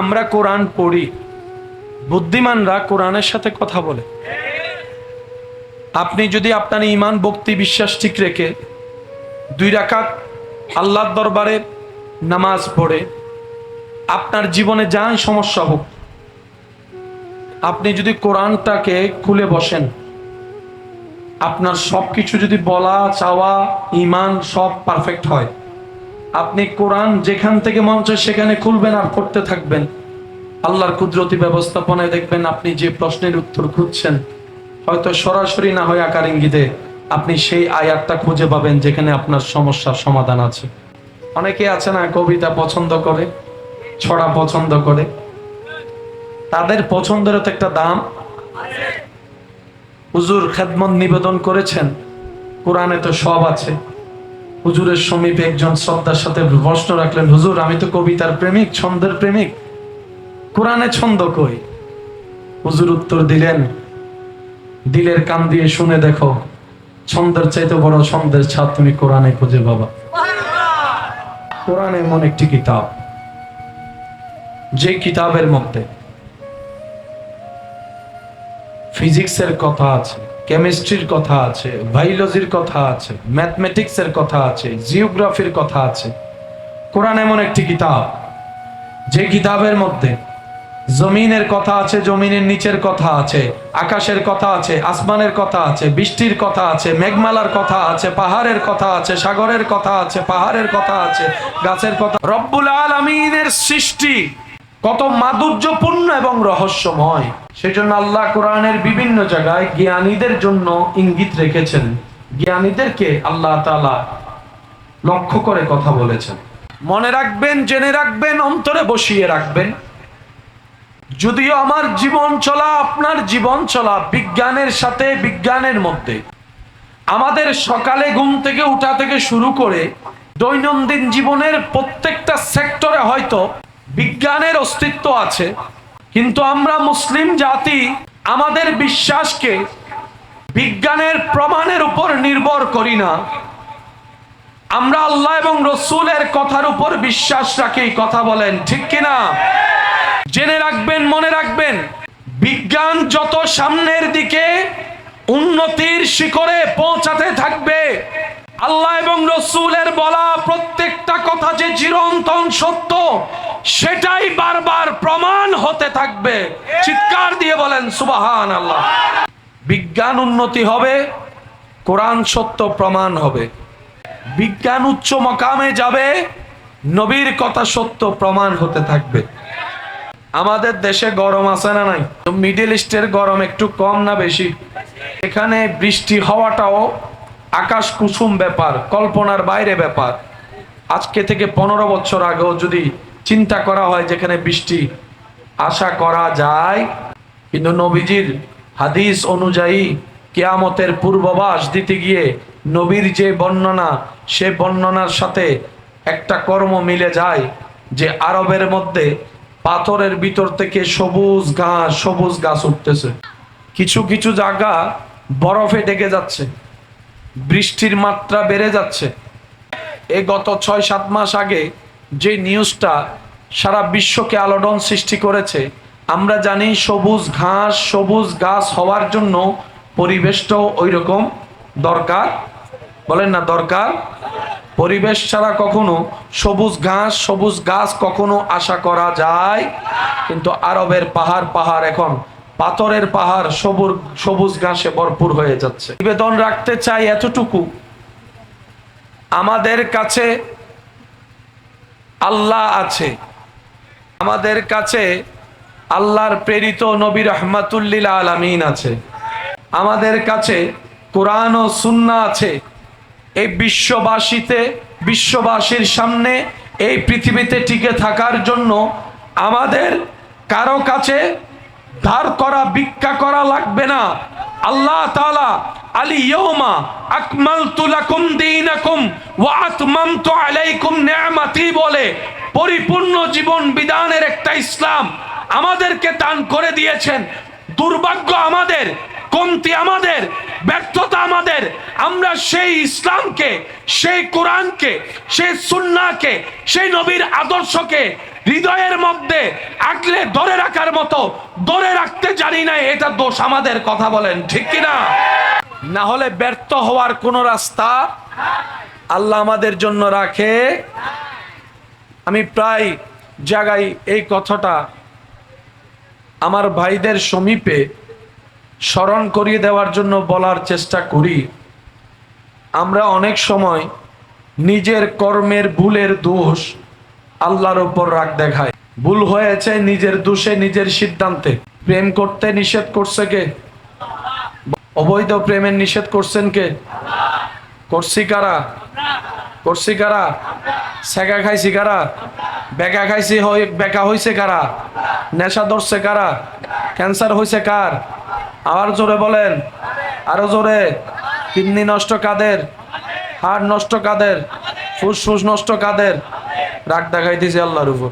আমরা কোরআন পড়ি, বুদ্ধিমানরা কোরআনের সাথে কথা বলে। আপনি যদি আপনার ঈমান, ভক্তি, বিশ্বাস ঠিক রেখে 2 রাকাত আল্লাহর দরবারে নামাজ পড়ে আপনার জীবনে যাই সমস্যা হোক, আপনি যদি কোরআনটাকে খুলে বসেন, আপনার সবকিছু যদি বলা, চাওয়া, ঈমান সব পারফেক্ট হয়। আপনি কোরআন যেখান থেকে মন চায় সেখানে খুলবেন আর পড়তে থাকবেন। আল্লাহর কুদরতি ব্যবস্থাপনায় দেখবেন আপনি যে প্রশ্নের উত্তর খুঁজছেন, হয়তো সরাসরি না হয় আকার ইঙ্গিতে আপনি সেই আয়াতটা খুঁজে পাবেন যেখানে আপনার সমস্যার সমাধান আছে। অনেকে আছে না, কবিতা পছন্দ করে, ছড়া পছন্দ করে, তাদের পছন্দেরও তো একটা দাম। হুজুর খেদমত নিবেদন করেছেন, কোরআনে তো সব আছে। হুজুরের সমীপে একজন শ্রদ্ধার সাথে প্রশ্ন রাখলেন, হুজুর আমি তো কবিতার প্রেমিক, ছন্দের প্রেমিক, কোরআনে ছন্দ কই? হুজুর উত্তর দিলেন, দিলের কান দিয়ে শুনে দেখো, ছন্দের চাইতে বড় ছন্দের ছাদ তুমি কোরআনে খুঁজে পাবা। কোরআন এমন একটি কিতাব, যে কিতাবের মধ্যে ফিজিক্সের কথা আছে, কেমিস্ট্রির কথা আছে, বায়োলজির কথা আছে, ম্যাথমেটিক্সের কথা আছে, জিওগ্রাফির কথা আছে। কোরআন এমন একটি কিতাব, যে কিতাবের মধ্যে জমিনের কথা আছে, জমিনের নিচের কথা আছে, আকাশের কথা আছে, আসমানের কথা আছে, বৃষ্টির কথা আছে, মেঘমালার কথা আছে, পাহাড়ের কথা আছে, সাগরের কথা আছে, পাহাড়ের কথা আছে, গাছের কথা। রব্বুল আলামিনের সৃষ্টি কত মাধুর্যপূর্ণ এবং রহস্যময়। সেজন্য আল্লাহ কোরআনের বিভিন্ন জায়গায় জ্ঞানীদের জন্য ইঙ্গিত রেখেছেন, জ্ঞানীদেরকে আল্লাহ তাআলা লক্ষ্য করে কথা বলেছেন। মনে রাখবেন, জেনে রাখবেন, অন্তরে বসিয়ে রাখবেন। যদিও আমার জীবন চলা, আপনার জীবন চলা বিজ্ঞানের সাথে, বিজ্ঞানের মধ্যে, আমাদের সকালে ঘুম থেকে উঠা থেকে শুরু করে দৈনন্দিন জীবনের প্রত্যেকটা সেক্টরে হয়তো বিজ্ঞানের অস্তিত্ব আছে, কিন্তু আমরা মুসলিম জাতি আমাদের বিশ্বাসকে বিজ্ঞানের প্রমাণের উপর নির্ভর করি না। আমরা আল্লাহ এবং রসূলের কথার উপর বিশ্বাস রাখি। কথা বলেন ঠিক কিনা? জেনে রাখবেন, মনে রাখবেন, বিজ্ঞান যত সামনের দিকে উন্নতির শিখরে পৌঁছাতে থাকবে, আল্লাহ এবং রসূলের বলা প্রত্যেকটা কথা যে চিরন্তন সত্য, সেটাই বারবার প্রমাণ হতে থাকবে। চিৎকার দিয়ে বলেন সুবহানাল্লাহ। বিজ্ঞান উন্নতি হবে, কোরআন সত্য প্রমাণ হবে। বিজ্ঞান উচ্চ মকামে যাবে, নবীর কথা সত্য প্রমাণ হতে থাকবে। আমাদের দেশে গরম আছে না নাই? মিডল ইস্টের গরম একটু কম না বেশি? এখানে বৃষ্টি হওয়াটাও আকাশ কুসুম ব্যাপার, কল্পনার বাইরে ব্যাপার। আজকে থেকে 15 বছর আগেও যদি চিন্তা করা হয় যেখানে বৃষ্টি আশা করা যায়, কিন্তু নবীজির হাদিস অনুযায়ী কিয়ামতের পূর্বাভাস দিতে গিয়ে নবীর যে বর্ণনা, সে বর্ণনার সাথে একটা কর্ম মিলে যায় যে আরবের মধ্যে পাথরের ভিতর থেকে সবুজ গাছ উঠতেছে। কিছু কিছু জায়গা বরফে ঢেকে যাচ্ছে, বৃষ্টির মাত্রা বেড়ে যাচ্ছে। এই গত 6-7 মাস আগে যে নিউজটা সারা বিশ্বকে আলোড়ন সৃষ্টি করেছে, আমরা জানি সবুজ গাছ হওয়ার জন্য পরিবেশটাও ওই রকম দরকার। বলেন না দরকার? পরিবেশ ছাড়া কখনো সবুজ গাছ কখনো আশা করা যায়? কিন্তু আরবের পাহাড় এখন পাথরের পাহাড়, সবুজ ঘাসে ভরপুর হয়ে যাচ্ছে। নিবেদন রাখতে চাই এতটুকু, আমাদের কাছে আল্লাহ আছে, আমাদের কাছে আল্লাহর প্রেরিত নবী রাহমাতুল লিল আলামিন আছে, আমাদের কাছে কোরআন ও সুন্নাহ আছে। এই বিশ্ববাসীর সামনে এই পৃথিবীতে টিকে থাকার জন্য আমাদের কারো কাছে ধার করা, ভিক্ষা করা লাগবে না। আল্লাহ তাআলা আল-ইয়াওমা আকমালতু লাকুম দীনাকুম ওয়া আতমামতু আলাইকুম নি'মাতি বলে পরিপূর্ণ জীবন বিধানের একটা ইসলাম আমাদেরকে দান করে দিয়েছেন। দুর্ভাগ্য আমাদের, কমতি আমাদের, ব্যর্থতা আমাদের। আমরা সেই ইসলামকে, সেই কোরআনকে, সেই সুন্নাহকে, সেই নবীর আদর্শকে হৃদয়ের মধ্যে আগলে ধরে রাখার মতো ধরে রাখতে জানি না। এটা দোষ আমাদের, কথা বলেন ঠিক কিনা? না হলে ব্যর্থ হওয়ার কোন রাস্তা আল্লাহ আমাদের জন্য রাখে। আমি প্রায় জায়গায় এই কথাটা আমার ভাইদের সমীপে স্মরণ করিয়ে দেওয়ার জন্য বলার চেষ্টা করি। আমরা অনেক সময় নিজের কর্মের ভুলের দোষ আল্লাহর উপর রাগ দেখায়। ভুল হয়েছে নিজের দোষে, নিজের সিদ্ধান্তে। প্রেম করতে নিষেধ করছে কে? অবৈধ প্রেমের নিষেধ করছেন কে? করছি কারা? করছি কারা? সেগা খাইছি কারা? বেকা খাইছি, বেকা হইছে কারা? নেশা ধরছে কারা? ক্যান্সার হইছে কার? আর জোরে বলেন, আরো জোরে। কিডনি নষ্ট কাদের? হাড় নষ্ট কাদের? ফুসফুস নষ্ট কাদের? রাগ দেখাইতেছে আল্লাহর উপর।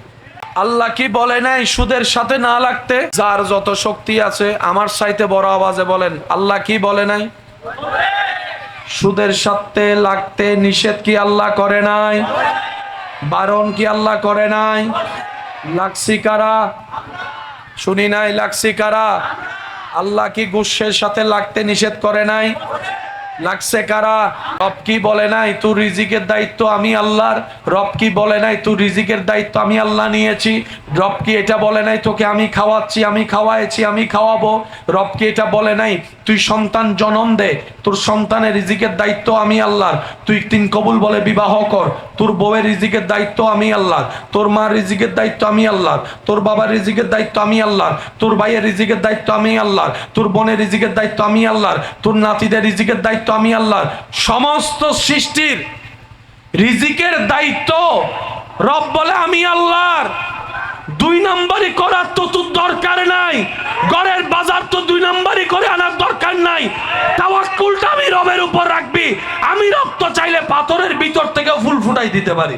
আল্লাহ কি বলে নাই সুদের সাথে না লাগতে? যার যত শক্তি আছে আমার চাইতে বড় আওয়াজে বলেন, আল্লাহ কি বলে নাই? সুদের সাথে লাগতে নিষেধ কি আল্লাহ করে নাই? বারণ কি আল্লাহ করে নাই? লাগছি কারা? শুনি নাই, লাগছি কারা? আল্লাহ কি ঘুষের সাথে লাগতে নিষেধ করে নাই? লাগছে কারা? রব কি বলে নাই তুই রিজিকের দায়িত্ব আমি আল্লাহর? রব কি বলে নাই তুই রিজিকের দায়িত্ব আমি আল্লাহ নিয়েছি? রব কি এটা বলে নাই তোকে আমি খাওয়াচ্ছি, আমি খাওয়াইছি, আমি খাওয়াবো? রব কি এটা বলে নাই তুই সন্তান জন্ম দে, তোর সন্তানের রিজিকের দায়িত্ব আমি আল্লাহর? তুই তিন কবুল বলে বিবাহ কর, তোর বউয়ের রিজিকের দায়িত্ব আমি আল্লাহর, তোর মার রিজিকের দায়িত্ব আমি আল্লাহর, তোর বাবার রিজিকের দায়িত্ব আমি আল্লাহর, তোর ভাইয়ের রিজিকের দায়িত্ব আমি আল্লাহর, তোর বোনের রিজিকের দায়িত্ব আমি আল্লাহর, তোর নাতিদের রিজিকের দায়িত্ব আমি আল্লাহর। সমস্ত সৃষ্টির রিজিকের দায়িত্ব রব বলে আমি আল্লাহর। দুই নম্বরই করার তো তোর দরকার নাই, ঘরের বাজার তো দুই নম্বরই করে আনার দরকার নাই। তাওয়াক্কুলটা আমি রবের উপর রাখবি। আমি রব তো চাইলে পাথরের ভিতর থেকে ফুল ফুটাই দিতে পারি।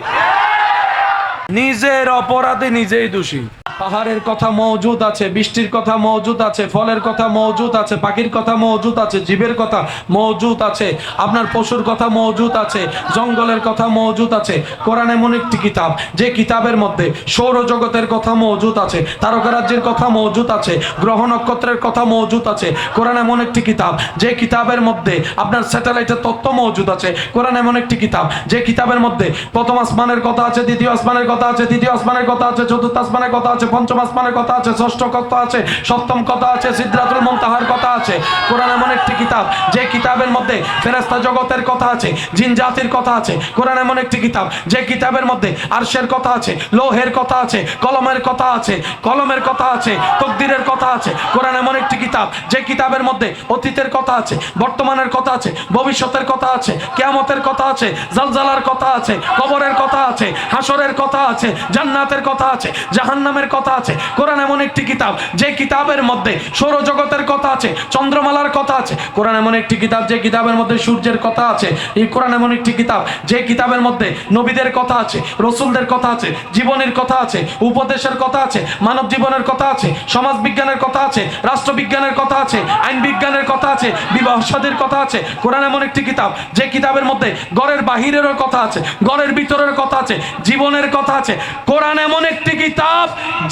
নিজের অপরাধে নিজেই দোষী। পাহাড়ের কথা মওজুদ আছে, বৃষ্টির কথা মওজুদ আছে, ফলের কথা মওজুদ আছে, পাখির কথা মওজুদ আছে, জীবের কথা মওজুদ আছে, আপনার পশুর কথা মওজুদ আছে, জঙ্গলের কথা মওজুদ আছে। কোরআন এমন একটি কিতাব যে কিতাবের মধ্যে সৌরজগতের কথা মওজুদ আছে, তারকারাজ্যের কথা মওজুদ আছে, গ্রহ নক্ষত্রের কথা মওজুদ আছে। কোরআন এমন একটি কিতাব যে কিতাবের মধ্যে আপনার স্যাটেলাইটের তথ্য মওজুদ আছে। কোরআন এমন একটি কিতাব যে কিতাবের মধ্যে প্রথম আসমানের কথা আছে, দ্বিতীয় আসমানের কথা আছে, তৃতীয় আসমানের কথা আছে, চতুর্থ আসমানের কথা আছে, পঞ্চম আসমানের কথা আছে, ষষ্ঠ কথা আছে, সপ্তম কথা আছে, সিদরাতুল মুনতাহার কথা আছে। কোরআন এমন একটি কিতাব যে কিতাবের মধ্যে ফেরেশতা জগতের কথা আছে, জিন জাতির কথা আছে। কোরআন এমন একটি কিতাব যে কিতাবের মধ্যে আরশের কথা আছে, লৌহের কথা আছে, কলমের কথা আছে, কলমের কথা আছে, তাকদীরের কথা আছে। কোরআন এমন একটি কিতাব যে কিতাবের মধ্যে অতীতের কথা আছে, বর্তমানের কথা আছে, ভবিষ্যতের কথা আছে, কিয়ামতের কথা আছে, জালজালার কথা আছে, কবরের কথা আছে, হাসরের কথা আছে, জান্নাতের কথা আছে, জাহান্নামের কথা আছে। কোরআন এমন একটি কিতাব যে কিতাবের মধ্যে সৌরজগতের কথা আছে, চন্দ্রমালার কথা আছে। কোরআন এমন একটি কিতাব যে কিতাবের মধ্যে সূর্যের কথা আছে। এই কোরআন এমন একটি কিতাব যে কিতাবের মধ্যে নবীদের কথা আছে, রাসূলদের কথা আছে, জীবনের কথা আছে, উপদেশের কথা আছে, মানব জীবনের কথা আছে, সমাজ বিজ্ঞানের কথা আছে, রাষ্ট্রবিজ্ঞানের কথা আছে, আইন বিজ্ঞানের কথা আছে, বিবাহ শাদীর কথা আছে। কোরআন এমন একটি কিতাব যে কিতাবের মধ্যে ঘরের বাহিরেরও কথা আছে, ঘরের ভিতরের কথা আছে, জীবনের কথা আছে। কোরআন এমন একটি কিতাব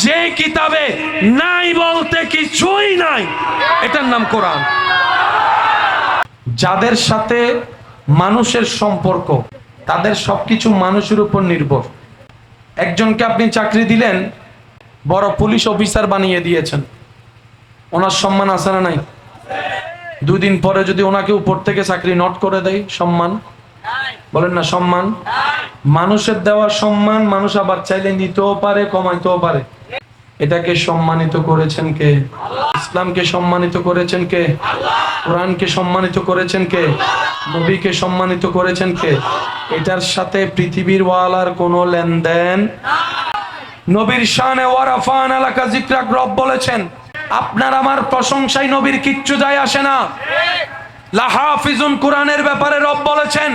যে কিতাবে নাই বলতে কিছুই নাই, এটার নাম কোরআন। যাদের সাথে মানুষের সম্পর্ক তাদের সবকিছু মানুষের উপর নির্ভর। একজনকে আপনি চাকরি দিলেন, বড় পুলিশ অফিসার বানিয়ে দিয়েছেন, ওনার সম্মান আছে না নাই? দুদিন পরে যদি ওনাকে উপর থেকে চাকরি নট করে দেয়, সম্মান বলেন না? সম্মান মানুষের দেওয়া সম্মান মানুষ আবার চাইলে নিতেও পারে, কমাইতেও পারে। এটাকে সম্মানিত করেছেন কে? ইসলামকে সম্মানিত করেছেন কে? কোরআনকে সম্মানিত করেছেন কে? নবীকে সম্মানিত করেছেন কে? এটার সাথে পৃথিবীর ওয়ালার কোনো লেনদেন। নবীর শানে ওয়ারাফান আলাকা যিকরাক রব বলেছেন, আপনার আমার প্রশংসায় নবীর কিচ্ছু যায় আসে না। লাহাফিজুন কোরআনের ব্যাপারে রব বলেছেন,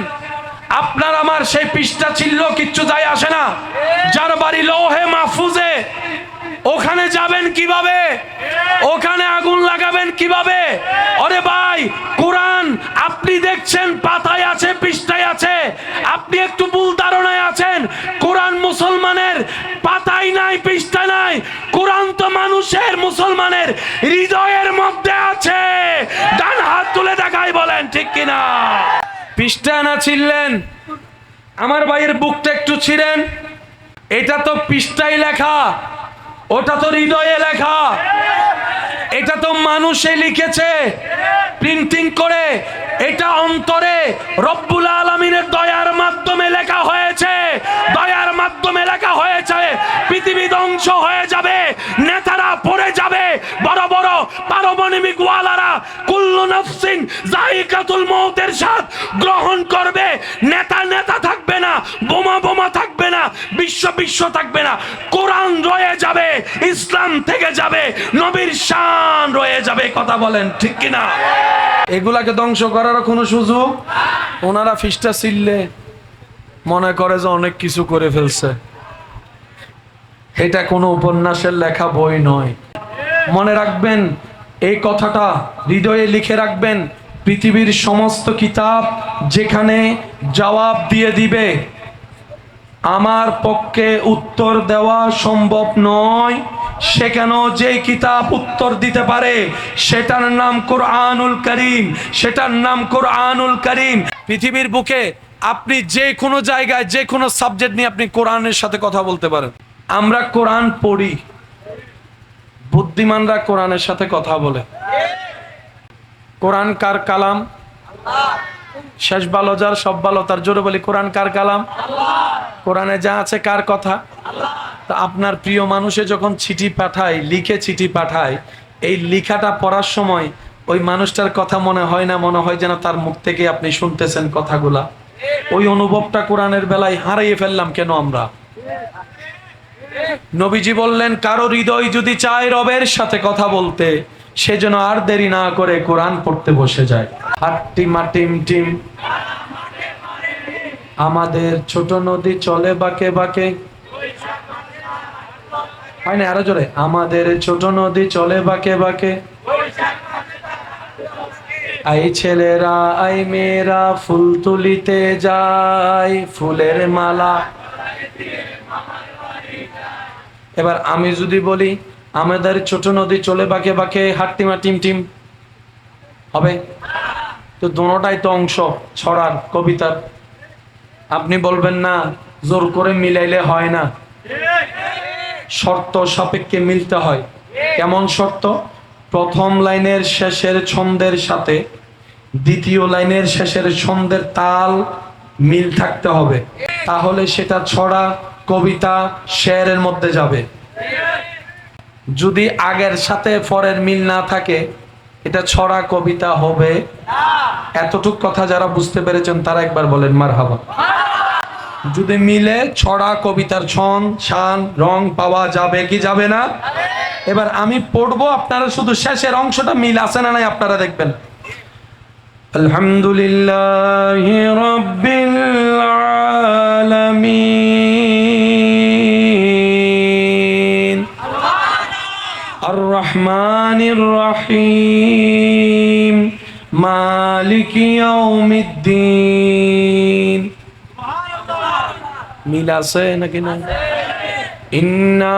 আপনার আমার সেই পৃষ্ঠা ছিল কিচ্ছু যায় আসে না। যার বাড়ি লৌহে মাহফুজে, ওখানে ওখানে যাবেন কিভাবে, ওখানে আগুন লাগাবেন কিভাবে? আরে ভাই, কোরআন আপনি দেখছেন পাতায় আছে, পৃষ্ঠায় আছে, আপনি একটু ভুল ধারণায় আছেন। কোরআন মুসলমানের পাতায় নাই, পৃষ্ঠায় নাই। কোরআন তো মানুষের, মুসলমানের হৃদয়ের মধ্যে আছে। ডান হাত তুলে দেখাই, বলেন ঠিক কিনা? পৃষ্ঠা না ছিলেন, আমার ভাইয়ের বুকটা একটু ছিলেন। এটা তো পৃষ্ঠায় লেখা, ওটা তো হৃদয়ে লেখা। এটা তো মানুষে লিখেছে প্রিন্টিং করে, এটা অন্তরে রব্বুল আলামিনের দয়ার মাধ্যমে লেখা হয়েছে। দয়ার মাধ্যমে লেখা হয়েছে। পৃথিবী ধ্বংস হয়ে যাবে, নেতারা পড়ে যাবে, বড় বড় পারমাণবিক ওয়ালারা কুল্লু নাফসিন যায়িকাতুল মউতের স্বাদ গ্রহণ করবে। নেতা নেতা থাকবে না, বোমা বোমা থাকবে না, বিশ্ব বিশ্ব থাকবে না। কোরআন রয়ে যাবে, ইসলাম থেকে যাবে, নবীর শান রয়ে যাবে। কথা বলেন ঠিক কিনা? এগুলাকে ধ্বংস করার কোনো সুযোগ? ওনারা ফিসটা ছিললে মনে করে যে অনেক কিছু করে ফেলছে। এটা কোনো উপন্যাসের লেখা বই নয়। মনে রাখবেন, এই কথাটা হৃদয়ে লিখে রাখবেন। পৃথিবীর সমস্ত কিতাব যেখানে জবাব দিয়ে দিবে, আমার পক্ষে উত্তর দেওয়া সম্ভব নয়, সেখানেও যে কিতাব উত্তর দিতে পারে সেটার নাম কোরআনুল কারীম। সেটার নাম কোরআনুল কারীম। পৃথিবীর বুকে আপনি যে কোনো জায়গায় যে কোনো সাবজেক্ট নিয়ে আপনি কোরআনের সাথে কথা বলতে পারেন। আমরা কোরআন পড়ি, বুদ্ধিমানরা কোরআনের সাথে কথা বলে। কোরআন কার কালাম? শেষ ভালো যার সব ভালো তার, জোরে বলি কোরআন কার কালাম? কোরআনে যা আছে কার কথা? তা আপনার প্রিয় মানুষে যখন চিঠি পাঠায়, লিখে চিঠি পাঠায়, এই লেখাটা পড়ার সময় ওই মানুষটার কথা মনে হয় না? মনে হয় যেন তার মুখ থেকে আপনি শুনতেছেন কথাগুলা। ওই অনুভবটা কোরআনের বেলায় হারিয়ে ফেললাম কেন আমরা? নবীজি বললেন, কারো হৃদয় যদি চায় রবের সাথে কথা বলতে, সে যেন আর দেরি না করে কোরআন পড়তে বসে যায়। হাট্টিমা টিম টিম, আমাদের ছোট নদী চলে বাঁকে বাঁকে। হয় না? আরো জোরে, আমাদের ছোট নদী চলে বাঁকে বাঁকে। আই ছেলেরা আই মেয়েরা ফুল তুলিতে যায়, ফুলের মালা। এবার আমি যদি বলি আমাদের ছোট নদী চলে বাঁকে বাঁকে, হাট্টিমা টিম টিম, হবে তো? দোনোটাই তো অংশ ছড়ার, কবিতার। আপনি বলবেন না জোর করে মিলাইলে হয় না, শর্ত সাপেক্ষে মিলতে হয়। কেমন শর্ত? প্রথম লাইনের শেষের ছন্দের সাথে দ্বিতীয় লাইনের শেষের ছন্দের তাল মিল থাকতে হবে, তাহলে সেটা ছড়া, কবিতা, শেরের মধ্যে যাবে। যদি আগের সাথে পরের মিল না থাকে, এটা ছড়া, কবিতা হবে। এতটুক কথা যারা বুঝতে পেরেছেন তারা একবার বলেন মারহাবা। যদি মিলে ছড়া, কবিতার ছন, শান, রং পাওয়া যাবে কি যাবে না? এবার আমি পড়বো, আপনারা শুধু শেষের অংশটা মিল আছে না নাই আপনারা দেখবেন। আলহামদুলিল্লাহি রাব্বিল আলামিন আর রহমানির রহিম মালিকি ইয়াউমিদ্দিন। মিল আছে নাকি না? ইন্না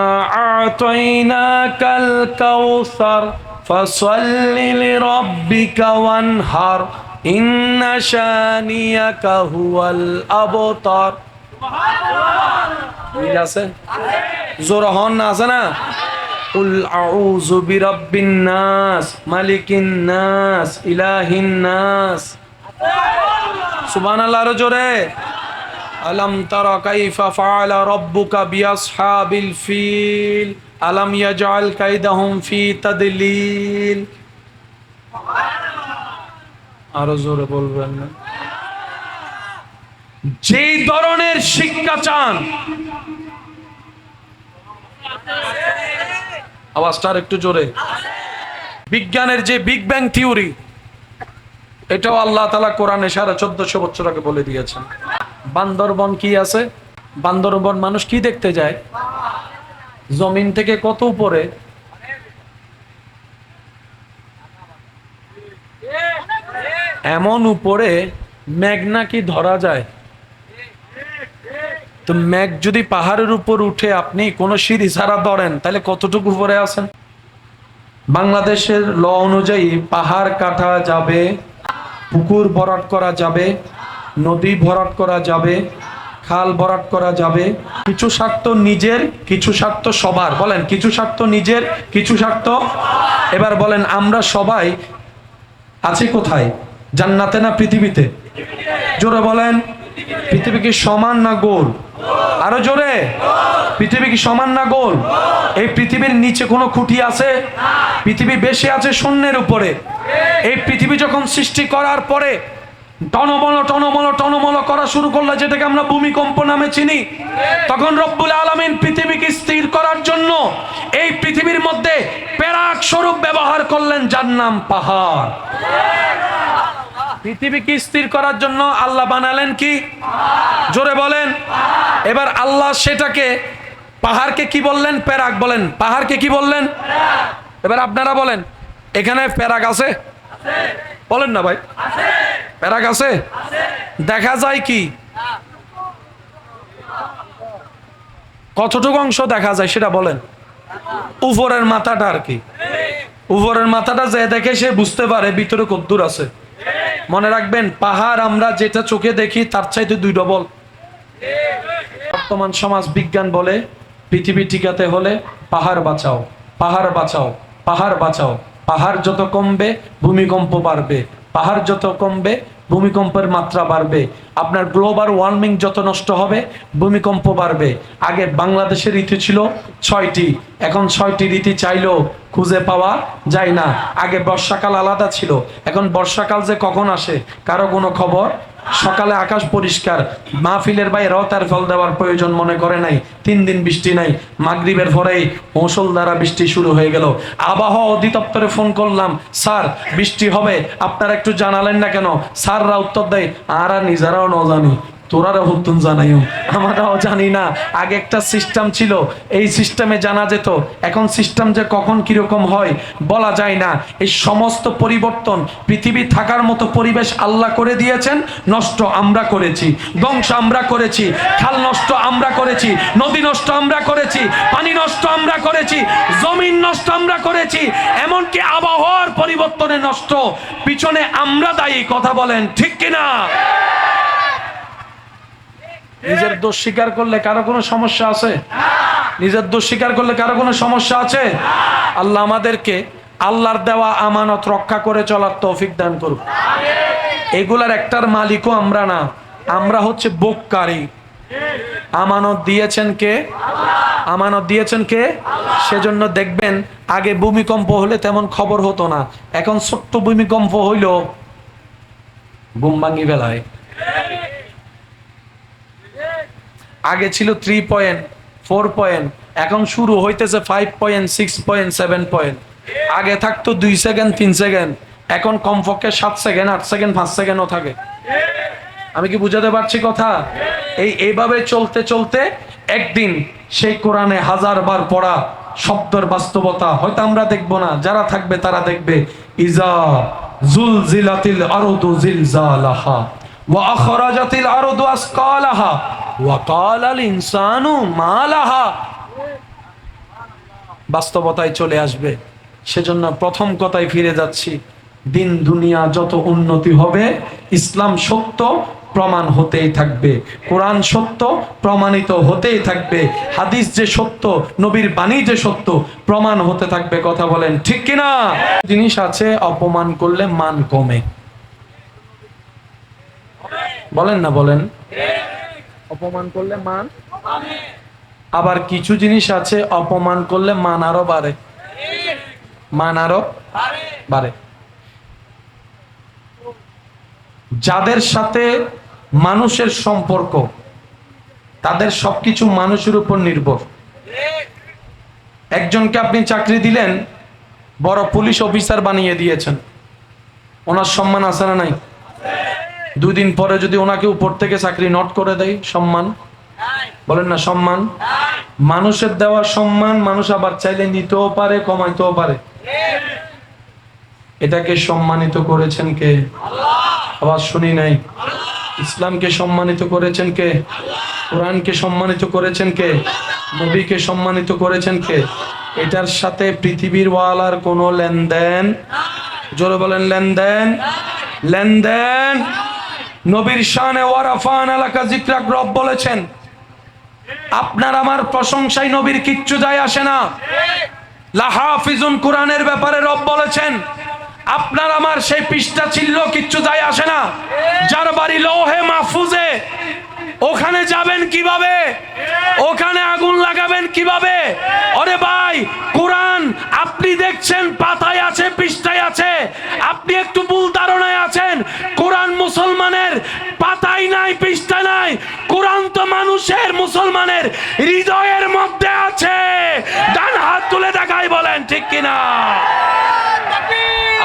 আ'তাইনাকাল কাউসার ফাসাল্লি লিরাব্বিকা ওয়ানহার ইন্না শানিয়াকা হুয়াল আবতার। মিল আছে? জোর হন না, আছে না? কুল আউযু বিরাব্বিন নাস মালিকিন নাস ইলাহিন নাস। সুবহানাল্লাহ, আরো জোরে। আলম তারা কাইফা ফাআলা রাব্বুকা বিআসহাবিল ফিল আলম ইয়াজআল কাইদাহুম ফি তাদলিল। আরো জোরে বলবেন না? যেই ধরনের শিক্ষা চান, আওয়াজটা একটু জোরে। বিজ্ঞানের যে বিগ ব্যাং থিওরি, এটাও আল্লাহ তাআলা কোরআনে 1450 বছর আগে বলে দিয়েছেন। বান্দরবন কি আছে? বান্দরবন মানুষ কি দেখতে যায়? জমিন থেকে কত উপরে? এমন উপরে মেঘ নাকি ধরা যায়? তো মেঘ যদি পাহাড়ের উপর উঠে আপনি কোনো সিঁড়ি ছাড়া ধরেন তাহলে কতটুকু উপরে আছেন? বাংলাদেশের ল অনুযায়ী পাহাড় কাটা যাবে, পুকুর ভরাট করা যাবে, নদী ভরাট করা যাবে, খাল ভরাট করা যাবে। কিছু স্বার্থ নিজের, কিছু স্বার্থ সবার। বলেন, কিছু স্বার্থ নিজের, কিছু স্বার্থ। এবার বলেন, আমরা সবাই আছি কোথায়? জান্নাতে না পৃথিবীতে? জোরে বলেন। পৃথিবী কি সমান না গোল? আরো জোরে। পৃথিবী কি সমান না গোল? এই পৃথিবীর নিচে কোনো খুঁটি আছে? পৃথিবী বেশি আছে শূন্যের উপরে। এই পৃথিবী যখন সৃষ্টি করার পরে টনমল টনমল টনমল করা শুরু করলো, যেটাকে আমরা ভূমিকম্প নামে চিনি, তখন রব্বুল আলামিন পৃথিবীকে স্থির করার জন্য এই পৃথিবীর মধ্যে পেরাক স্বরূপ ব্যবহার করলেন, যার নাম পাহাড়। পৃথিবীকে স্থির করার জন্য আল্লাহ বানালেন কি? জোরে বলেন। এবার আল্লাহ সেটাকে, পাহাড়কে কি বললেন? পেরাক। বলেন, পাহাড়কে কি বললেন? এবার আপনারা বলেন, এখানে পেরাক আছে? বলেন না ভাই, পেরাক আছে? দেখা যায় কি? কতটুকু অংশ দেখা যায় সেটা বলেন। উপরের মাথাটা আর কি। উপরের মাথাটা যে দেখে সে বুঝতে পারে ভিতরে কদ্দুর আছে। মনে রাখবেন, পাহাড় আমরা যেটা চোখে দেখি তার চাইতে 2 ডবল। বর্তমান সমাজ বিজ্ঞান বলে পৃথিবী টিকাতে হলে পাহাড় বাঁচাও, পাহাড় বাঁচাও, পাহাড় বাঁচাও। পাহাড় যত কমবে ভূমিকম্প বাড়বে, পাহাড় যত কমবে ভূমিকম্পের মাত্রা বাড়বে। আপনার গ্লোবাল ওয়ার্মিং যত নষ্ট হবে ভূমিকম্প বাড়বে। আগে বাংলাদেশের ঋতু ছিল 6টি, এখন 6টি ঋতু চাইলেও খুঁজে পাওয়া যায় না। আগে বর্ষাকাল আলাদা ছিল, এখন বর্ষাকাল যে কখন আসে কারো কোনো খবর। সকালে আকাশ পরিষ্কার, মাহফিলের বাইরেও তার ফল দেওয়ার প্রয়োজন মনে করে নাই। 3 দিন বৃষ্টি নাই, মাগরিবের পরেই মুষলধারা বৃষ্টি শুরু হয়ে গেল। আবহাওয়া অধিদপ্তরে ফোন করলাম, স্যার বৃষ্টি হবে, আপনারা একটু জানালেন না কেন? স্যাররা উত্তর দেয়, আর নিজেরাও ন জানি, তোরারও হুতুন জানাইও, আমরাও জানি না। আগে একটা সিস্টেম ছিল, এই সিস্টেমে জানা যেত। এখন সিস্টেম যে কখন কিরকম হয় বলা যায় না। এই সমস্ত পরিবর্তন, পৃথিবী থাকার মতো পরিবেশ আল্লাহ করে দিয়েছেন, নষ্ট আমরা করেছি, ধ্বংস আমরা করেছি। খাল নষ্ট আমরা করেছি, নদী নষ্ট আমরা করেছি, পানি নষ্ট আমরা করেছি, জমিন নষ্ট আমরা করেছি, এমনকি আবহাওয়ার পরিবর্তনে নষ্ট পিছনে আমরা দায়ী। কথা বলেন ঠিক কিনা? নিজের দোষ স্বীকার করলে কারো কোনো সমস্যা আছে? নিজের দোষ স্বীকার করলে কারো কোনো সমস্যা আছে? আল্লাহ আমাদেরকে আল্লাহর দেওয়া আমানত রক্ষা করে চলার তৌফিক দান করুক। এগুলার একটার মালিকও আমরা না, আমরা হচ্ছে ভোগকারী। আমানত দিয়েছেন কে? আমানত দিয়েছেন কে? সেজন্য দেখবেন আগে ভূমিকম্প হলে তেমন খবর হতো না, এখন ছোট্ট ভূমিকম্প হইল ঘুম ভাঙি বেলায়। আগে ছিল 3 পয়েন্ট, 4 পয়েন্ট, এখন শুরু হইতেছে 5 পয়েন্ট, 6 পয়েন্ট, 7 পয়েন্ট। আগে থাকতো 2 সেকেন্ড, 3 সেকেন্ড, এখন কমপক্ষে 7 সেকেন্ড, 8 সেকেন্ড, 5 সেকেন্ডও থাকে। আমি কি বুঝাতে পারছি কথা? এইভাবে চলতে চলতে একদিন সেই কোরআনে 1000 বার পড়া শব্দের বাস্তবতা হয়তো আমরা দেখবো না, যারা থাকবে তারা দেখবে। ইজা জুলজিলাতিল আরদু জিলজালাহা ওয়া আখরাজাতিল আরদু আসকালাহা ওয়া ক্বালাল ইনসানু মা লাহা। বাস্তবতায় চলে আসবে। সেজন্য প্রথম কথায় ফিরে যাচ্ছি, দিন দুনিয়া যত উন্নতি হবে ইসলাম সত্য প্রমাণ হতেই থাকবে, কোরআন সত্য প্রমাণিত হতেই থাকবে, হাদিস যে সত্য, নবীর বাণী যে সত্য প্রমাণ হতে থাকবে। কথা বলেন ঠিক কিনা? জিনিস আছে অপমান করলে মান কমে। বলেন না বলেন, অপমান করলে মান কমে। আবার কিছু জিনিস আছে অপমান করলে মান আরো বাড়ে, মান আরো বাড়ে। যাদের সাথে মানুষের সম্পর্ক তাদের সবকিছু মানুষের উপর নির্ভর। একজনকে আপনি চাকরি দিলেন, বড় পুলিশ অফিসার বানিয়ে দিয়েছেন, ওনার সম্মান আছে না নাই? 2 দিন পরে যদি ওনাকে উপর থেকে চাকরি নট করে দেয়, সম্মান বলেন না সম্মান। মানুষের দেওয়া সম্মান মানুষ আবার চাইলে নিতেও পারে, কমাইতেও পারে। এটাকে সম্মানিত করেছেন কে? আবার শুনি নাই। ইসলামকে সম্মানিত করেছেন কে? কোরআনকে সম্মানিত করেছেন কে? নবীকে সম্মানিত করেছেন কে? এটার সাথে পৃথিবীর ওয়ালার কোনো লেনদেন, জোরে বলেন লেনদেন, লেনদেন। নবীর শানে ওয়ারাফান আলাকা যিকরাক রব বলেছেন, আপনার আমার প্রশংসায় নবীর কিচ্ছু যায় আসে না। লাহাফিজুন কোরআনের ব্যাপারে রব বলেছেন, আপনার আমার সেই পৃষ্ঠা ছিল কিচ্ছু যায় আসে না। যার বাড়ি লৌহে মাহফুজে, ওখানে যাবেন কিভাবে? ওখানে আগুন লাগাবেন কিভাবে? আরে ভাই, কোরআন আপনি দেখছেন পাতায় আছে, পৃষ্ঠায় আছে, আপনি একটু ভুল ধারণায় আছেন। কোরআন মুসলমানের পাতায় নাই, পৃষ্ঠায় নাই। কোরআন তো মানুষের, মুসলমানের হৃদয়ের মধ্যে আছে। ডান হাত তুলে দেখাই, বলেন ঠিক কিনা?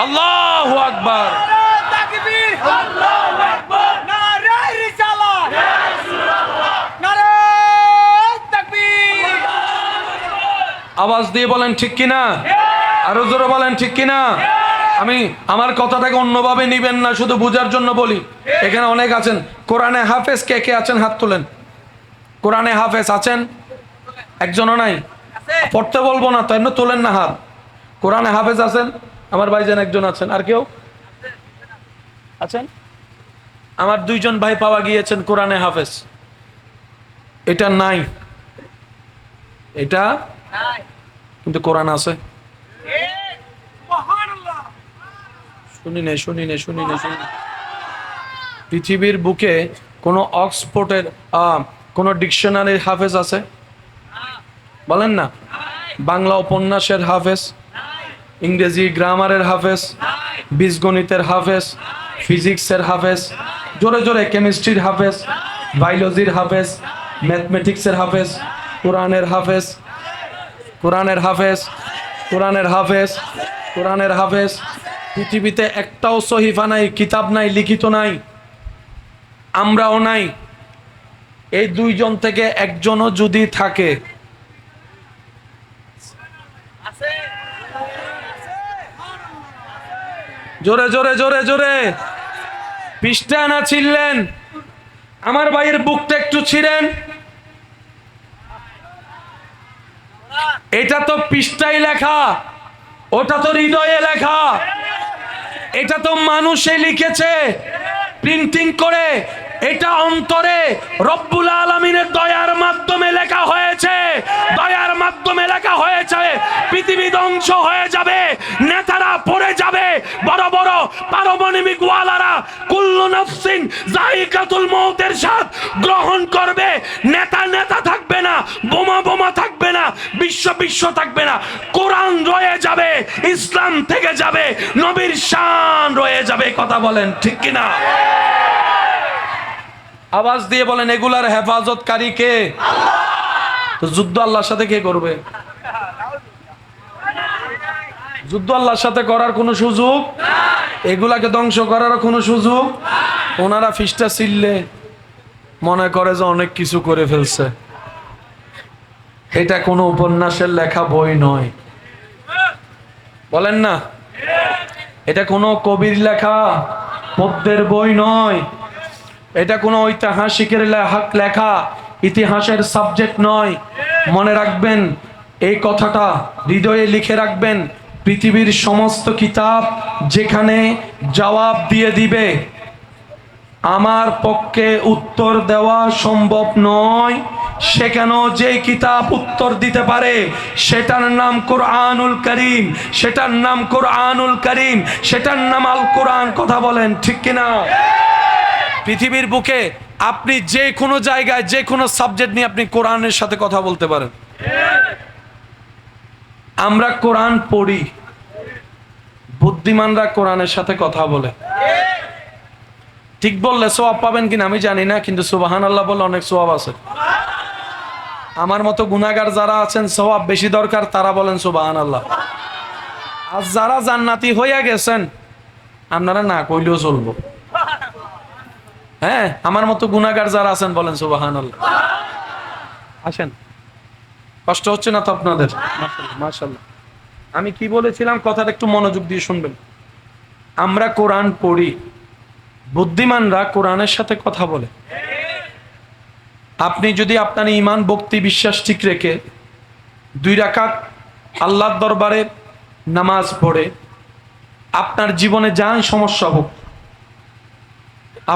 আল্লাহু আকবার। আওয়াজ দিয়ে বলেন ঠিক কিনা? আরো জোরে বলেন ঠিক কিনা? আমি আমার কথাটাকে অন্যভাবে নিবেন না, শুধু বোঝার জন্য বলি। এখানে অনেক আছেন কোরআনে হাফেজ। কে কে আছেন হাত তোলেন। কোরআনে হাফেজ আছেন? একজনও নাই? পড়তে বলবো না তো, এমনি তোলেন না হাত। কোরআনে হাফেজ আছেন? আমার ভাইজান একজন আছেন। আর কেউ আছেন? আমার দুইজন ভাই পাওয়া গিয়েছেন কোরআনে হাফেজ। এটা নাই, এটা কিন্তু কোরআন আছে। শুনি নাই, শুনি নাই, শুনি নাই, শুনি। পৃথিবীর বুকে কোন অক্সফোর্ডের কোন ডিকশনারির হাফেজ আছে? বলেন না। বাংলা উপন্যাসের হাফেজ, ইংরেজি গ্রামারের হাফেজ, বীজগণিতের হাফেজ, ফিজিক্সের হাফেজ, জোরে জোরে কেমিস্ট্রির হাফেজ, বায়োলজির হাফেজ, ম্যাথমেটিক্সের হাফেজ, কোরআনের হাফেজ, কোরআনের হাফেজ, কোরআনের হাফেজ, কোরআনের হাফেজ। পৃথিবীতে একটাও সহিফা নাই, কিতাব নাই, লিখিত নাই, আমরাও নাই। এই দুইজন থেকে একজনও যদি থাকে, জোরে জোরে জোরে জোরে পৃষ্ঠা না ছিলেন, আমার ভাইয়ের বুকটা একটু ছিলেন। এটা তো পৃষ্ঠায় লেখা, ওটা তো হৃদয়ে লেখা। এটা তো মানুষে লিখেছে প্রিন্টিং করে, এটা অন্তরে রব্বুল আলামিনের দয়ার মাধ্যমে লেখা হয়েছে, দয়ার মাধ্যমে লেখা হয়েছে। পৃথিবী ধ্বংস হয়ে যাবে, নেতারা পড়ে যাবে, বড় বড় পারমাণবিক ওয়ালারা কুল্লু নাফসিন যায়িকাতুল মউতের স্বাদ গ্রহণ করবে। নেতা নেতা থাকবে না, বোমা বোমা থাকবে না, বিশ্ব বিশ্ব থাকবে না। কোরআন রয়ে যাবে, ইসলাম থেকে যাবে, নবীর শান রয়ে যাবে। কথা বলেন ঠিক কিনা? আওয়াজ দিয়ে বলেন এগুলার হেফাজতকারী কে? তো যুদ্ধ আল্লাহর সাথে কে করবে? যুদ্ধ আল্লাহর সাথে করার কোনো সুযোগ, এগুলাকে ধ্বংস করার কোনো সুযোগ। ওনারা ফিসটা ছিললে মনে করে যে অনেক কিছু করে ফেলছে। এটা কোনো উপন্যাসের লেখা বই নয়, বলেন না। এটা কোনো কবির লেখা পদ্যের বই নয়। এটা কোনো ঐতিহাসিকের লেখা, ইতিহাসের সাবজেক্ট নয়। মনে রাখবেন এই কথাটা, হৃদয়ে লিখে রাখবেন। পৃথিবীর সমস্ত কিতাব যেখানে জবাব দিয়ে দিবে, আমার পক্ষে উত্তর দেওয়া সম্ভব নয়, সেখানেও যে কিতাব উত্তর দিতে পারে সেটার নাম কোরআনুল করিম, সেটার নাম কোরআনুল করিম, সেটার নাম আল কোরআন। কথা বলেন ঠিক কিনা? পৃথিবীর বুকে আপনি যে কোনো জায়গায় যে কোনো সাবজেক্ট নিয়ে আপনি কোরআনের সাথে কথা বলতে পারেন। আমরা কোরআন পড়ি, বুদ্ধিমানরা কোরআনের সাথে কথা বলে। ঠিক বললে সওয়াব পাবেন কিনা আমি জানি না, কিন্তু সুবহানাল্লাহ বললে অনেক সওয়াব আছে। আমার মতো গুনাহগার যারা আছেন, সওয়াব বেশি দরকার, তারা বলেন সুবহানাল্লাহ। আর যারা জান্নাতি হইয়া গেছেন, আপনারা না কইলেও চলবো। হ্যাঁ, আমার মতো গুনাহগার যারা আছেন বলেন সুবহানাল্লাহ। আসেন, কষ্ট হচ্ছে না তো আপনাদের? মাশাআল্লাহ। আমি কি বলেছিলাম কথাটা একটু মনোযোগ দিয়ে শুনবেন। আমরা কোরআন পড়ি, বুদ্ধিমানরা কোরআনের সাথে কথা বলে। আপনি যদি আপনার ঈমান, ভক্তি, বিশ্বাস ঠিক রেখে 2 রাকাত আল্লাহর দরবারে নামাজ পড়ে আপনার জীবনে যা সমস্যা হোক,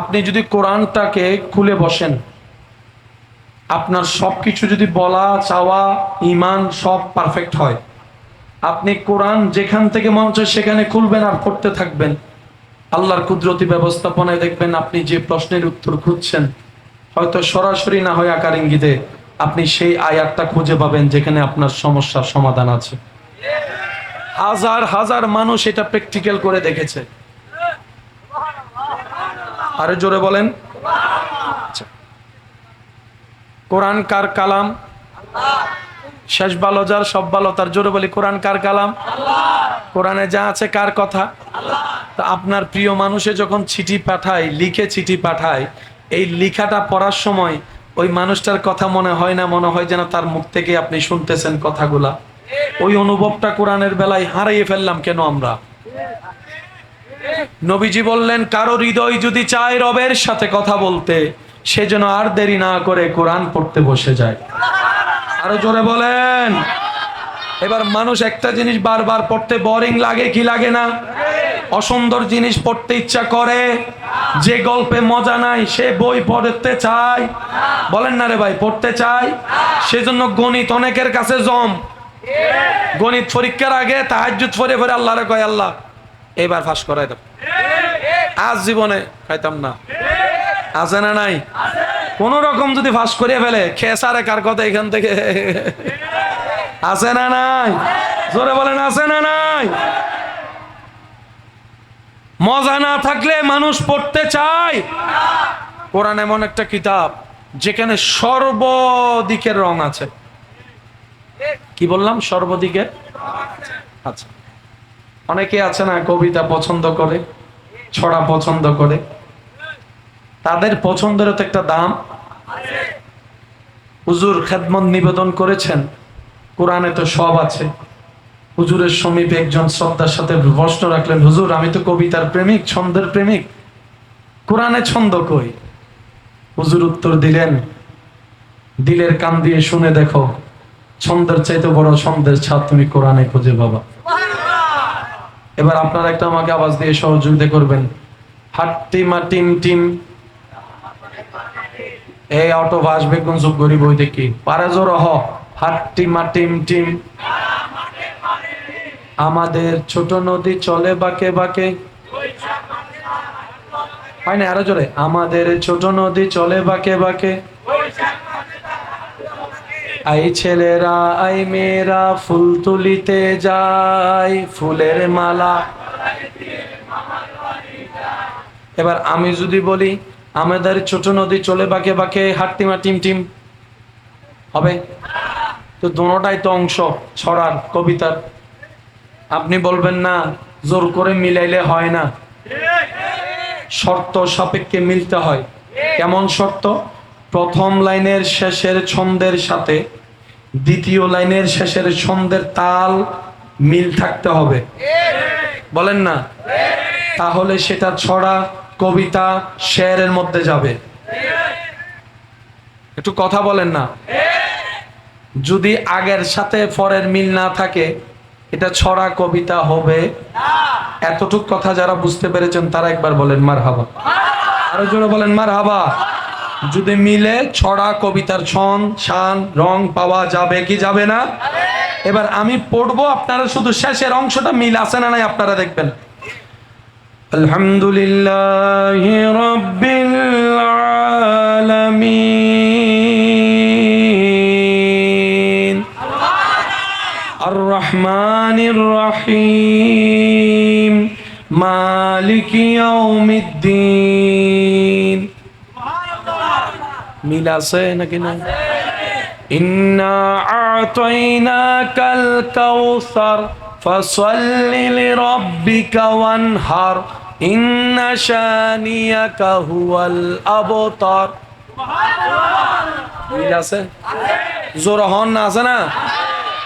আপনি যদি কোরআনটাকে খুলে বসেন, আপনার সবকিছু যদি বলা চাওয়া ঈমান সব পারফেক্ট হয়, আপনি কোরআন যেখান থেকে মন চায় সেখানে খুলবেন আর পড়তে থাকবেন। আল্লাহর কুদরতি ব্যবস্থাপনায় দেখবেন আপনি যে প্রশ্নের উত্তর খুঁজছেন, হয়তো সরাসরি না হয় আকার ইঙ্গিতে, আপনি সেই আয়াতটা খুঁজে পাবেন যেখানে আপনার সমস্যার সমাধান আছে। হাজার হাজার মানুষ এটা প্র্যাকটিক্যাল করে দেখেছে। আরে জোরে বলেন। আচ্ছা, কোরআন কার কালাম? শেষ ভালো যার, সব ভালো তার। জোরে বলি, কোরআন কার কালাম? কোরআনে যা আছে কার কথা? তা আপনার প্রিয় মানুষে যখন চিঠি পাঠায়, লিখে চিঠি পাঠায়, এই লিখাটা পড়ার সময় ওই মানুষটার কথা মনে হয় না? মনে হয় যেন তার মুখ থেকে আপনি শুনতেছেন কথাগুলা। ওই অনুভবটা কোরআনের বেলায় হারিয়ে ফেললাম কেন আমরা? নবীজি বললেন, কারো হৃদয় যদি চায় রবের সাথে কথা বলতে, সে যেন আর দেরি না করে কোরআন পড়তে বসে যায়। আরো জোরে বলেন। এবার মানুষ একটা জিনিস বারবার পড়তে বোরিং লাগে কি লাগে না? অসুন্দর জিনিস পড়তে ইচ্ছা করে। যে গল্পে মজা নাই সে বই পড়তে চায়। বলেন না রে ভাই, পড়তে চায়। সেজন্য গণিত অনেকের কাছে জম। গণিত পরীক্ষার আগে তাহাজ্জুদ পড়ে পড়ে আল্লাহরে কয়, আল্লাহ এবার ফাঁস করাই দাও। আজ জীবনে খাইতাম না। আছে না নাই? কোন রকম যদি ফাঁস করিয়ে ফেলে, খেসারে কার কথা এখান থেকে। আছে না নাই? জোরে বলেন, আছে না নাই? মজা না থাকলে মানুষ পড়তে চায়। কোরআন এমন একটা কিতাব যেখানে সর্বদিকের রং আছে। কি বললাম? সর্বদিকে। আচ্ছা, অনেকে আছে না কবিতা পছন্দ করে, ছড়া পছন্দ করে, তাদের পছন্দের তো একটা দাম। হুজুর খেদমত নিবেদন করেছেন, কোরআনে তো সব আছে। হুজুরের সমীপে একজন শ্রদ্ধার সাথে প্রশ্ন রাখলেন, হুজুর আমি তো কবিতার প্রেমিক, ছন্দের প্রেমিক, কোরআনে ছন্দ কই? হুজুর উত্তর দিলেন, দিলের কান দিয়ে শুনে দেখো, ছন্দের চাইতে বড় ছন্দের ছাদ তুমি কোরআনে খুঁজে পাবা। এবার আপনারা একটা আমাকে আওয়াজ দিয়ে সহযোগিতা করবেন। হাট্টিমা টিম টিম। এই অটো ভাসবে কোন চুপ গরিব বই দেখি পারে জোর হ। হাট্টিমা টিম টিম। আমাদের ছোট নদী চলে বাঁকে বাঁকে। হয় না? আরো জোরে। আমাদের ছোট নদী চলে বাঁকে বাঁকে। আই ছেলেরা আই মেয়েরা ফুল তুলিতে যায়, ফুলের মালা। এবার আমি যদি বলি আমাদের ছোট নদী চলে বাঁকে বাঁকে, হাট্টিমা টিম টিম, হবে? তো দোনোটাই তো অংশ ছড়ার, কবিতার। আপনি বলবেন না জোর করে মিলাইলে হয় না, শর্ত সাপেক্ষে মিলতে হয়। কেমন শর্ত? প্রথম লাইনের শেষের ছন্দের সাথে দ্বিতীয় লাইনের শেষের ছন্দের তাল মিল থাকতে হবে। বলেন না? তাহলে সেটা ছড়া, কবিতা, শেরের মধ্যে যাবে। একটু কথা বলেন না। যদি আগের সাথে পরের মিল না থাকে, এটা ছড়া, কবিতা হবে। এতটুক কথা যারা বুঝতে পেরেছেন তারা একবার বলেন মারহাবা। আরো জোরে বলেন মারহাবা। যদি মিলে ছড়া, কবিতার ছন, শান, রং পাওয়া যাবে কি যাবে না? এবার আমি পড়বো, আপনারা শুধু শেষের অংশটা মিল আছে না নাই আপনারা দেখবেন। আলহামদুলিল্লাহি রাব্বিল আলামিন আর রহমানির রহিম মালিকি ইয়াউমিদ্দিন। মিল আছে নাকি না? ইন্না আ'তাইনাকাল কাউসার ফাসাল্লি লিরাব্বিকা ওয়ানহার ইন্না শানিয়াকা হুয়াল আবতার। মিল আছে? জোরে হন না, আছে না?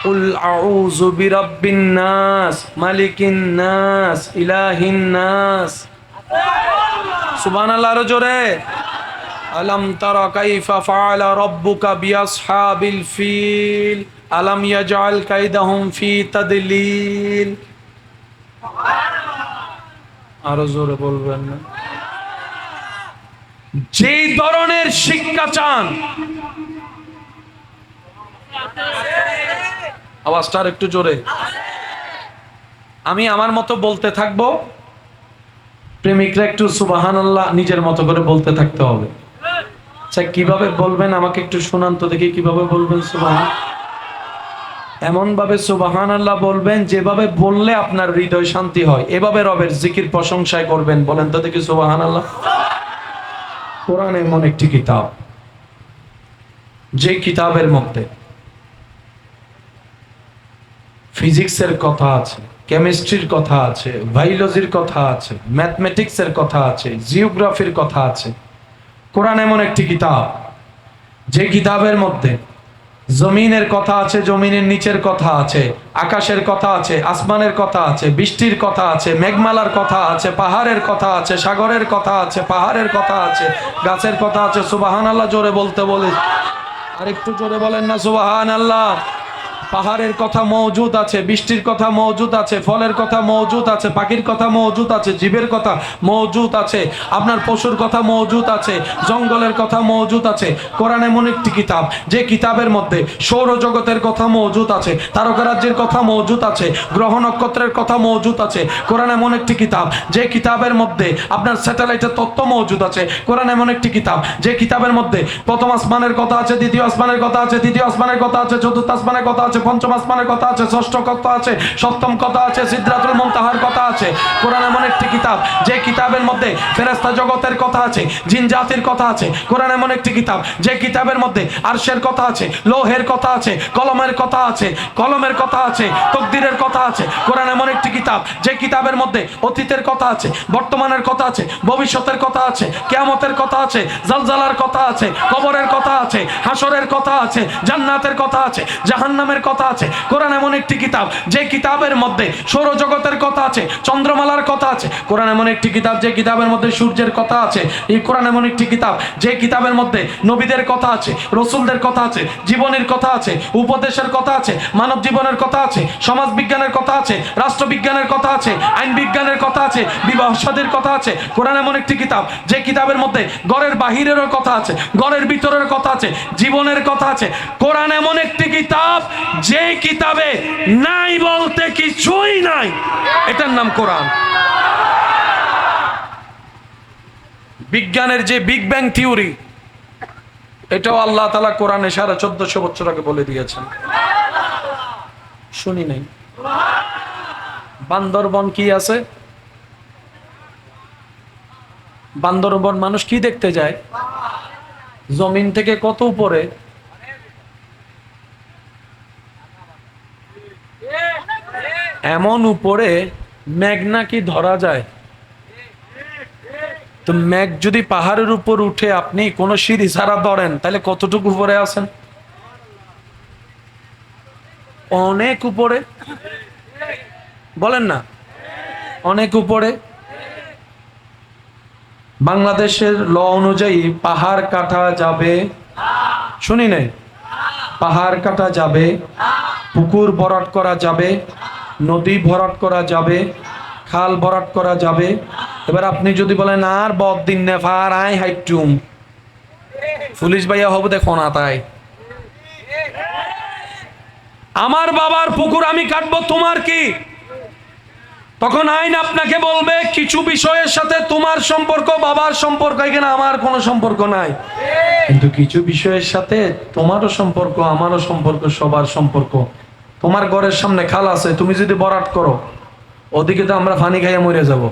কুল আউযু বিরাব্বিন নাস, মালিকিন নাস, ইলাহিন নাস। সুবহানাল্লাহ, আরো জোরে। আলাম তারা কাইফা ফাআলা রাব্বুকা বিআসহাবিল ফিল আলাম ইয়াজআল কাইদাহুম ফি তাদলিল। আরো জোরে বলবেন না? যেই ধরনের শিক্ষা চান, আওয়াজটা আর একটু জোরে। আমি আমার মতো বলতে থাকবো, প্রেমিকরা একটু সুবহানাল্লাহ নিজের মতো করে বলতে থাকতে হবে। আচ্ছা, কিভাবে বলবেন আমাকে একটু শোনান তো দেখি, কিভাবে বলবেন সুবহান? এমন ভাবে সুবহানাল্লাহ বলবেন যেভাবে বললে আপনার হৃদয় শান্তি হয়। এভাবে রবের জিকির প্রশংসায় করবেন। বলেন তো দেখি সুবহানাল্লাহ। কোরআন এমন একটি কিতাব, যে কিতাবের মধ্যে ফিজিক্সের কথা আছে, কেমিস্ট্রির কথা আছে, বায়োলজির কথা আছে, ম্যাথমেটিক্সের কথা আছে, জিওগ্রাফির কথা আছে। কোরআন এমন একটি কিতাব, যে কিতাবের মধ্যে জমিনের কথা আছে, জমিনের নিচের কথা আছে, আকাশের কথা আছে, আসমানের কথা আছে, বৃষ্টির কথা আছে, মেঘমালার কথা আছে, পাহাড়ের কথা আছে, সাগরের কথা আছে, পাহাড়ের কথা আছে, গাছের কথা আছে। সুবহানাল্লাহ জোরে বলতে বলে, আর একটু জোরে বলেন না সুবহানাল্লাহ। পাহাড়ের কথা মওজুদ আছে, বৃষ্টির কথা মওজুদ আছে, ফলের কথা মওজুদ আছে, পাখির কথা মওজুদ আছে, জীবের কথা মওজুদ আছে, আপনার পশুর কথা মওজুদ আছে, জঙ্গলের কথা মওজুদ আছে। কোরআন এমন একটি কিতাব, যে কিতাবের মধ্যে সৌরজগতের কথা মওজুদ আছে, তারকারাজ্যের কথা মওজুদ আছে, গ্রহ নক্ষত্রের কথা মওজুদ আছে। কোরআন এমন একটি কিতাব, যে কিতাবের মধ্যে আপনার স্যাটেলাইটের তথ্য মওজুদ আছে। কোরআন এমন একটি কিতাব, যে কিতাবের মধ্যে প্রথম আসমানের কথা আছে, দ্বিতীয় আসমানের কথা আছে, তৃতীয় আসমানের কথা আছে, চতুর্থ আসমানের কথা আছে, পঞ্চম আসমানের কথা আছে, ষষ্ঠ কথা আছে, সপ্তম কথা আছে, সিদরাতুল মুনতাহার কথা আছে। কোরআন এমন একটি কিতাব, যে কিতাবের মধ্যে ফেরেশতা জগতের কথা আছে, জিন জাতির কথা আছে। কোরআন এমন একটি কিতাব, যে কিতাবের মধ্যে আরশের কথা আছে, লৌহের কথা আছে, কলমের কথা আছে, কলমের কথা আছে, তাকদীরের কথা আছে। কোরআন এমন একটি কিতাব, যে কিতাবের মধ্যে অতীতের কথা আছে, বর্তমানের কথা আছে, ভবিষ্যতের কথা আছে, কিয়ামতের কথা আছে, জালজালার কথা আছে, কবরের কথা আছে, হাসরের কথা আছে, জান্নাতের কথা আছে, জাহান্নামের কথা আছে। কোরআন এমন একটি কিতাব, যে কিতাবের মধ্যে সৌরজগতের কথা আছে, চন্দ্রমালার কথা আছে। কোরআন এমন একটি কিতাব, যে কিতাবের মধ্যে সূর্যের কথা আছে। এই কোরআন এমন একটি কিতাব, যে কিতাবের মধ্যে নবীদের কথা আছে, রাসূলদের কথা আছে, জীবনের কথা আছে, উপদেশের কথা আছে, মানব জীবনের কথা আছে, সমাজ বিজ্ঞানের কথা আছে, রাষ্ট্রবিজ্ঞানের কথা আছে, আইন বিজ্ঞানের কথা আছে, বিবাহ শাদীর কথা আছে। কোরআন এমন একটি কিতাব, যে কিতাবের মধ্যে ঘরের বাহিরেরও কথা আছে, ঘরের ভিতরের কথা আছে, জীবনের কথা আছে। কোরআন এমন একটি কিতাব, যে কিতাবে নাই বলতে কিছুই নাই, এটার নাম কোরআন। বিজ্ঞানের যে বিগ ব্যাং থিওরি, এটাও আল্লাহ তাআলা কোরআনে 1450 বছর আগে বলে দিয়েছেন। শুনি নাই? বান্দরবন কি আছে? বান্দরবন মানুষ কি দেখতে যায়? জমিন থেকে কত উপরে? এমন উপরে মেঘ নাকি ধরা যায়। তো মেঘ যদি পাহাড়ের উপর উঠে আপনি কোন সিঁড়ি ছাড়া ধরেন, তাহলে কতটুকু উপরে আছেন? অনেক উপরে। বলেন না, অনেক উপরে। বাংলাদেশের ল অনুযায়ী পাহাড় কাটা যাবে, শুনি নাই? পাহাড় কাটা যাবে, পুকুর ভরাট করা যাবে, নদী ভরাট করা যাবে, খাল ভরাট করা যাবে। এবার আপনি যদি বলেন আর বদিন নেফার আই হাইটুম, পুলিশ ভাইয়া হব দেখো না, তাই আমার বাবার পুকুর আমি কাটবো, তোমার কি? তখন আইন আপনাকে বলবে কিছু বিষয়ের সাথে তোমার সম্পর্ক, বাবার সম্পর্ক, এখানে আমার কোনো সম্পর্ক নাই। কিন্তু কিছু বিষয়ের সাথে তোমারও সম্পর্ক, আমারও সম্পর্ক, সবার সম্পর্ক। তোমার ঘরের সামনে খাল আছে, তুমি যদি ভরাট করো, ওদিকে তো আমরা পানি খাইয়া মরে যাব।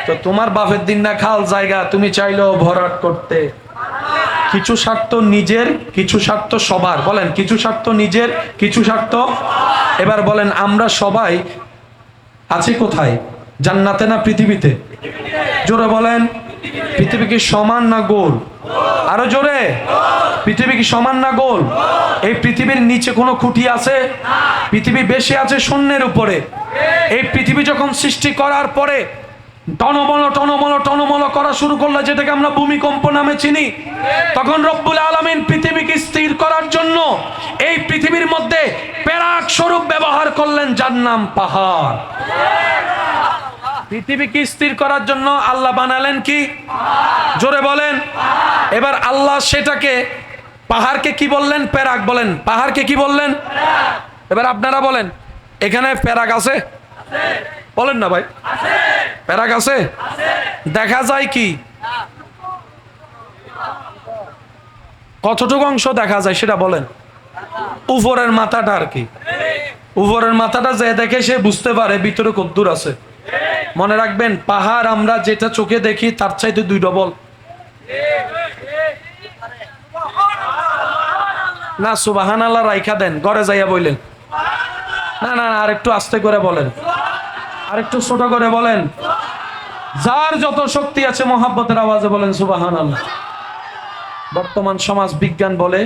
তো তোমার বাপের দিন না খাল জায়গা, তুমি চাইলেও ভরাট করতে। কিছু স্বার্থ নিজের, কিছু স্বার্থ সবার। বলেন, কিছু স্বার্থ নিজের, কিছু স্বার্থ। এবার বলেন, আমরা সবাই আছি কোথায়? জান্নাতে না পৃথিবীতে? জোরে বলেন। পৃথিবী কি সমান না গোল? আরো জোরে। পৃথিবী কি সমান না গোল? এই পৃথিবীর নিচে কোনো খুঁটি আছে? পৃথিবী বেশি আছে শূন্যের উপরে। এই পৃথিবী যখন সৃষ্টি করার পরে টনমল টনমল টনমল করা শুরু করলো, যেটাকে আমরা ভূমিকম্প নামে চিনি, তখন রব্বুল আলামিন পৃথিবীকে স্থির করার জন্য এই পৃথিবীর মধ্যে পেরাক স্বরূপ ব্যবহার করলেন, যার নাম পাহাড়। পৃথিবীকে স্থির করার জন্য আল্লাহ বানালেন কি? জোরে বলেন। এবার আল্লাহ সেটাকে, পাহাড়কে কি বললেন? পেরাক বলেন। পাহাড়কে কি বললেন? এবার আপনারা বলেন, এখানে পেরাক আছে? বলেন না ভাই, পেরাক আছে? দেখা যায় কি? কতটুকু অংশ দেখা যায় সেটা বলেন। উপরের মাথাটা আর কি। উপরের মাথাটা যে দেখে সে বুঝতে পারে ভিতরে কদ্দুর আছে। মনে রাখবেন, পাহাড় আমরা যেটা চোখে দেখি তার চাইতে 2 ডবল। না সুবহানাল্লাহ রাইখা দেন, ঘরে যাইয়া বললেন। না না, আর একটু আস্তে করে বলেন, আর একটু ছোট করে বলেন। যার যত শক্তি আছে মহাব্বতের আওয়াজে বলেন সুবহানাল্লাহ। বর্তমান সমাজ বিজ্ঞান বলে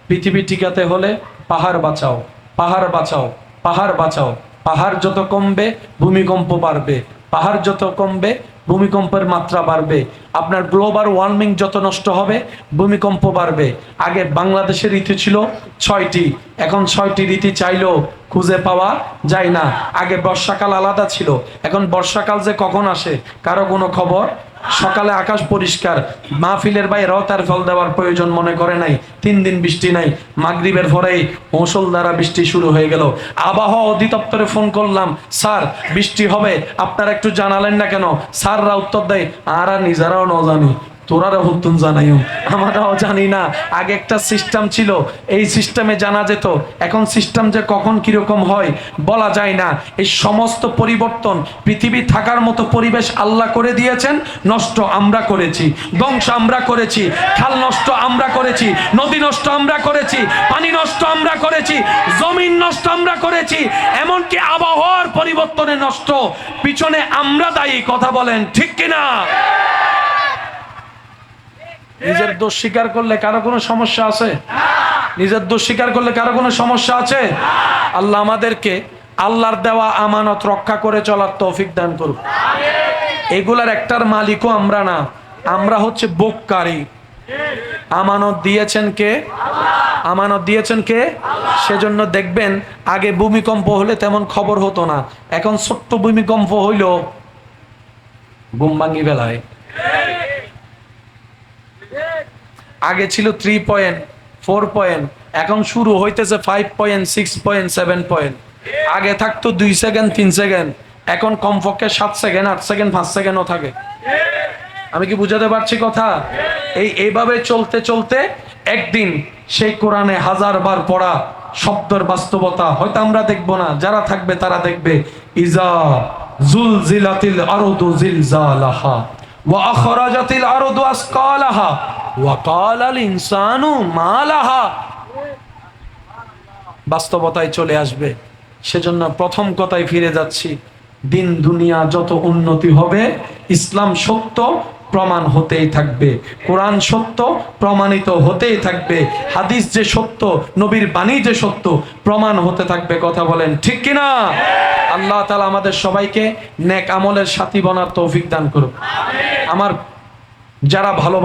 পৃথিবী টিকাতে হলে পাহাড় বাঁচাও, পাহাড় বাঁচাও, পাহাড় বাঁচাও। পাহাড় যত কমবে ভূমিকম্প বাড়বে, পাহাড় যত কমবে ভূমিকম্পের মাত্রা বাড়বে, আপনার গ্লোবাল ওয়ার্মিং যত নষ্ট হবে ভূমিকম্প বাড়বে। আগে বাংলাদেশের ঋতু ছিল 6টি, এখন 6টি ঋতু চাইলেও খুঁজে পাওয়া যায় না। আগে বর্ষাকাল আলাদা ছিল, এখন বর্ষাকাল যে কখন আসে কারো কোনো খবর। সকালে আকাশ পরিষ্কার, মাহফিলের বাইরেও তার ফল দেওয়ার প্রয়োজন মনে করে নাই। 3 দিন বৃষ্টি নাই, মাগরিবের পরেই মুষলধারা বৃষ্টি শুরু হয়ে গেল। আবহাওয়া অধিদপ্তরে ফোন করলাম, স্যার বৃষ্টি হবে, আপনারা একটু জানালেন না কেন? স্যাররা উত্তর দেয়, আর নিজেরাও ন জানি, তোরাও হুতুন জানাইও, আমরাও জানি না। আগে একটা সিস্টেম ছিল, এই সিস্টেমে জানা যেত। এখন সিস্টেম যে কখন কিরকম হয় বলা যায় না। এই সমস্ত পরিবর্তন, পৃথিবী থাকার মতো পরিবেশ আল্লাহ করে দিয়েছেন, নষ্ট আমরা করেছি, ধ্বংস আমরা করেছি। খাল নষ্ট আমরা করেছি, নদী নষ্ট আমরা করেছি, পানি নষ্ট আমরা করেছি, জমিন নষ্ট আমরা করেছি, এমনকি আবহাওয়ার পরিবর্তনে নষ্ট পিছনে আমরা দায়ী। কথা বলেন ঠিক কিনা? নিজের দোষ স্বীকার করলে কারো কোনো সমস্যা আছে? নিজের দোষ স্বীকার করলে কারো কোনো সমস্যা আছে? আল্লাহ আমাদেরকে আল্লাহর দেওয়া আমানত রক্ষা করে চলার তৌফিক দান করুক। এগুলার একটার মালিকও আমরা না, আমরা হচ্ছে ভোগকারী। আমানত দিয়েছেন কে? আমানত দিয়েছেন কে? সেজন্য দেখবেন আগে ভূমিকম্প হলে তেমন খবর হতো না, এখন ছোট্ট ভূমিকম্প হইল বুম ভাঙি বেলায়। আগে ছিল 3 পয়েন্ট, 4 পয়েন্ট, এখন শুরু হইতেছে 5 পয়েন্ট, 6 পয়েন্ট, 7 পয়েন্ট। আগে থাকতো 2 সেকেন্ড, 3 সেকেন্ড, এখন কমপক্ষে 7 সেকেন্ড, 8 সেকেন্ড, 5 সেকেন্ডও থাকে। আমি কি বুঝাতে পারছি কথা? এইভাবে চলতে চলতে একদিন সেই কোরআনে 1000 বার পড়া শব্দের বাস্তবতা হয়তো আমরা দেখব না, যারা থাকবে তারা দেখবে। ইজা জুলজিলাতিল আরদু জিলজালাহা ওয়া আখরাজাতিল আরদু আসকালাহা ওয়া ক্বালাল ইনসানু মা লাহা। বাস্তবতায় চলে আসবে। সেজন্য প্রথম কথায় ফিরে যাচ্ছি, দিন দুনিয়া যত উন্নতি হবে ইসলাম সত্য প্রমাণ হতেই থাকবে, কোরআন সত্য প্রমাণিত হতেই থাকবে, হাদিস যে সত্য, নবীর বাণী যে সত্য প্রমাণ হতে থাকবে। কথা বলেন ঠিক কিনা? আল্লাহ তাআলা আমাদের সবাইকে নেক আমলের সাথী বনার তৌফিক দান করুক। আমার যারা ভালো